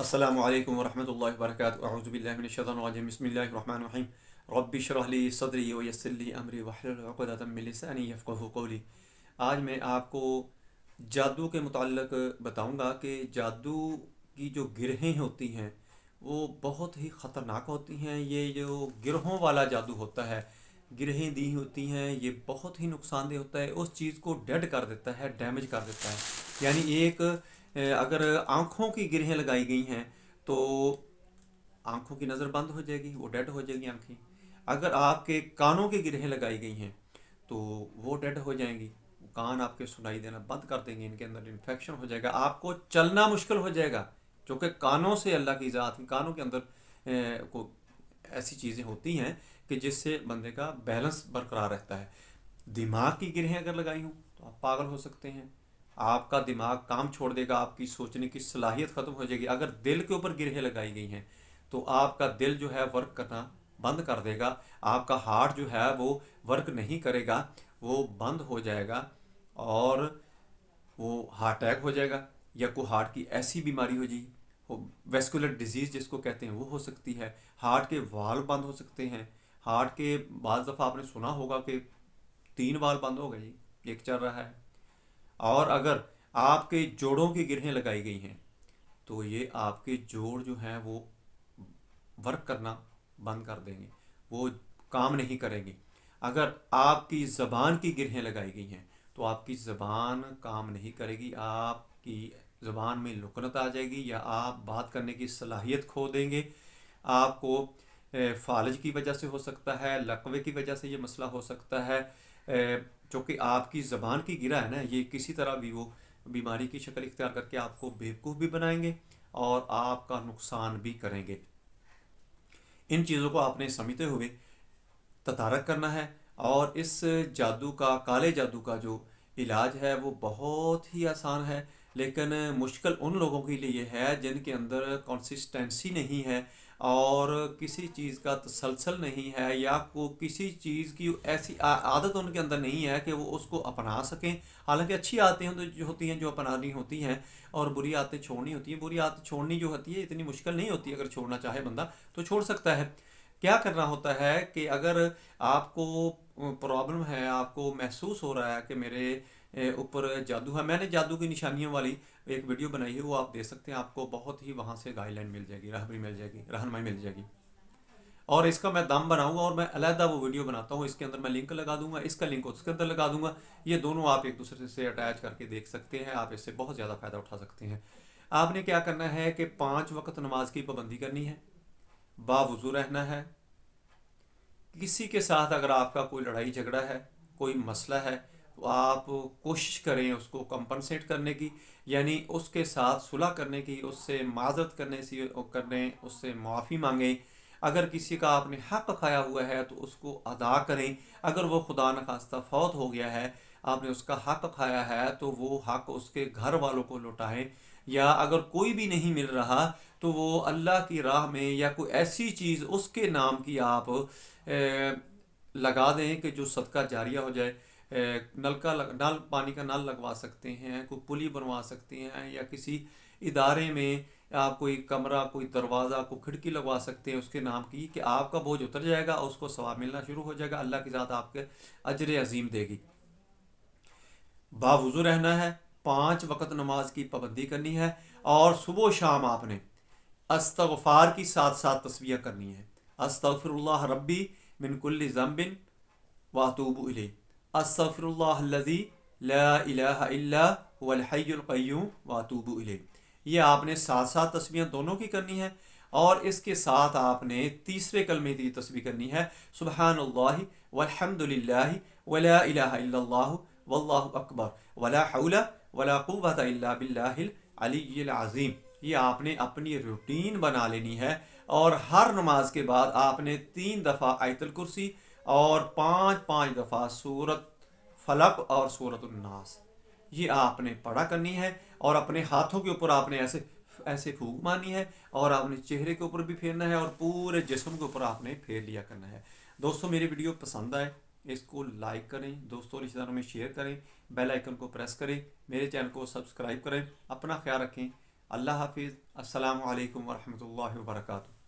अस्सलामु अलैकुम वरहमतुल्लाहि वबरकातुहू अऊज़ु बिल्लाहि मिनश शैतानिर रजीम बिस्मिल्लाहिर रहमानिर रहीम रब्बि इश्रह ली सदरी व यस्सिर ली अमरी वहलुल उक़दतम मिन लिसानी यफ़क़हू क़ौली। आज मैं आपको जादू के मुताल्लिक़ बताऊंगा कि जादू की जो गिरहें होती हैं वो बहुत ही ख़तरनाक होती हैं। ये जो गिरहों वाला जादू होता है, गिरहें दी होती हैं, ये बहुत ही नुकसानदेह होता है। उस चीज़ को डेड कर देता है, डैमेज कर देता है। यानी एक अगर आँखों की गिरहें लगाई गई हैं तो आँखों की नज़र बंद हो जाएगी, वो डेड हो जाएगी आँखें। अगर आपके कानों की गिरहें लगाई गई हैं तो वो डेड हो जाएंगी, कान आपके सुनाई देना बंद कर देंगे, इनके अंदर इन्फेक्शन हो जाएगा, आपको चलना मुश्किल हो जाएगा। क्योंकि कानों से अल्लाह की ज़ात, कानों के अंदर को ऐसी चीज़ें होती हैं कि जिससे बंदे का बैलेंस बरकरार रहता है। दिमाग की गिरहें अगर लगाई हों तो आप पागल हो सकते हैं, आपका दिमाग काम छोड़ देगा, आपकी सोचने की सलाहियत ख़त्म हो जाएगी। अगर दिल के ऊपर गिरहें लगाई गई हैं तो आपका दिल जो है वर्क करना बंद कर देगा, आपका हार्ट जो है वो वर्क नहीं करेगा, वो बंद हो जाएगा और वो हार्ट अटैक हो जाएगा या कोई हार्ट की ऐसी बीमारी हो जाएगी, वेस्कुलर डिजीज़ जिसको कहते हैं वो हो सकती है। हार्ट के वाल्व बंद हो सकते हैं। हार्ट के बाज़ दफ़ा आपने सुना होगा कि 3 वाल्व बंद हो गए जी, एक चल रहा है। और अगर आपके जोड़ों की गिरहें लगाई गई हैं तो ये आपके जोड़ जो हैं वो वर्क करना बंद कर देंगे, वो काम नहीं करेंगे। अगर आपकी ज़बान की गिरहें लगाई गई हैं तो आपकी ज़बान काम नहीं करेगी, आपकी ज़बान में लुकनत आ जाएगी या आप बात करने की सलाहियत खो देंगे। आपको फालज की वजह से हो सकता है, लकवे की वजह से ये मसला हो सकता है। क्योंकि आपकी ज़बान की गिरा है ना, ये किसी तरह भी वो बीमारी की शक्ल इख्तियार करके आपको बेवकूफ़ भी बनाएंगे और आपका नुकसान भी करेंगे। इन चीज़ों को आपने समझते हुए तदारक करना है। और इस जादू का, काले जादू का जो इलाज है वो बहुत ही आसान है, लेकिन मुश्किल उन लोगों के लिए है जिनके अंदर कंसिस्टेंसी नहीं है और किसी चीज़ का तसलसल नहीं है, या को किसी चीज़ की ऐसी आदत उनके अंदर नहीं है कि वो उसको अपना सकें। हालांकि अच्छी आदतें जो होती हैं जो अपनानी होती हैं और बुरी आदतें छोड़नी होती हैं। बुरी आदत छोड़नी जो होती है इतनी मुश्किल नहीं होती, अगर छोड़ना चाहे बंदा तो छोड़ सकता है। क्या करना होता है कि अगर आपको प्रॉब्लम है, आपको महसूस हो रहा है कि मेरे ऊपर जादू है, मैंने जादू की निशानियों वाली एक वीडियो बनाई है, वो आप देख सकते हैं, आपको बहुत ही वहाँ से गाइडलाइन मिल जाएगी, रहबरी मिल जाएगी, रहनुमाई मिल जाएगी। और इसका मैं दाम बनाऊंगा और मैं अलहदा वो वीडियो बनाता हूँ, इसके अंदर मैं लिंक लगा दूंगा, इसका लिंक उसके अंदर लगा दूंगा। ये दोनों आप एक दूसरे से अटैच करके देख सकते हैं, आप इससे बहुत ज़्यादा फ़ायदा उठा सकते हैं। आपने क्या करना है कि 5 वक्त नमाज की पाबंदी करनी है, बावुज़ू रहना है। किसी के साथ अगर आपका कोई लड़ाई झगड़ा है, कोई मसला है, तो आप कोशिश करें उसको कंपनसेट करने की, यानी उसके साथ सुलह करने की, उससे माजरत करने उससे माफ़ी मांगें। अगर किसी का आपने हक़ खाया हुआ है तो उसको अदा करें। अगर वो खुदा न खास्ता फौत हो गया है, आपने उसका हक़ खाया है, तो वो हक़ उसके घर वालों को लौटाएं। या अगर कोई भी नहीं मिल रहा तो वो अल्लाह की राह में या कोई ऐसी चीज़ उसके नाम की आप लगा दें कि जो सदका जारिया हो जाए। नल पानी का नल लगवा सकते हैं, कोई पुली बनवा सकते हैं, या किसी इदारे में आप कोई कमरा, कोई दरवाज़ा, कोई खिड़की लगवा सकते हैं उसके नाम की, कि आपका बोझ उतर जाएगा, उसको सवाब मिलना शुरू हो जाएगा, अल्लाह की ज़ात आपके अजर अजीम देगी। बावुज़ू रहना है, 5 वक्त नमाज की पाबंदी करनी है और सुबह शाम आपने अस्तगफार की साथ साथ तस्बीह करनी है। अस्तगफिरुल्लाह रब्बी मिन कुल्ली ज़ंबिन व अतूबु इलैह, अस्तगफिरुल्लाहल्लज़ी ला इलाहा इल्ला हुवल हय्युल क़य्यूम व अतूबु इलैह। ये आपने साथ साथ तस्बीह दोनों की करनी है। और इसके साथ आपने तीसरे कलमे की तस्बीह करनी है, सुबहानल्लाहि वल्हम्दुलिल्लाहि वला इलाहा इल्लल्लाहु वल्लाहु अकबर वला हौला वला कुव्वता इल्ला बिल्लाहिल अलिय्यिल अज़ीम। ये आपने अपनी रूटीन बना लेनी है। और हर नमाज के बाद आपने 3 दफ़ा आयतुल कुर्सी और 5-5 दफ़ा सूरत फलक और सूरत नास, ये आपने पढ़ा करनी है। और अपने हाथों के ऊपर आपने ऐसे ऐसे फूंक मारनी है और आपने चेहरे के ऊपर भी फेरना है और पूरे जिस्म के ऊपर आपने फेर लिया करना है। दोस्तों, मेरी वीडियो पसंद आए इसको लाइक करें, दोस्तों रिश्तेदारों में शेयर करें, बेल आइकन को प्रेस करें, मेरे चैनल को सब्सक्राइब करें। अपना ख्याल रखें। اللہ حافظ، السلام علیکم ورحمۃ اللہ وبرکاتہ۔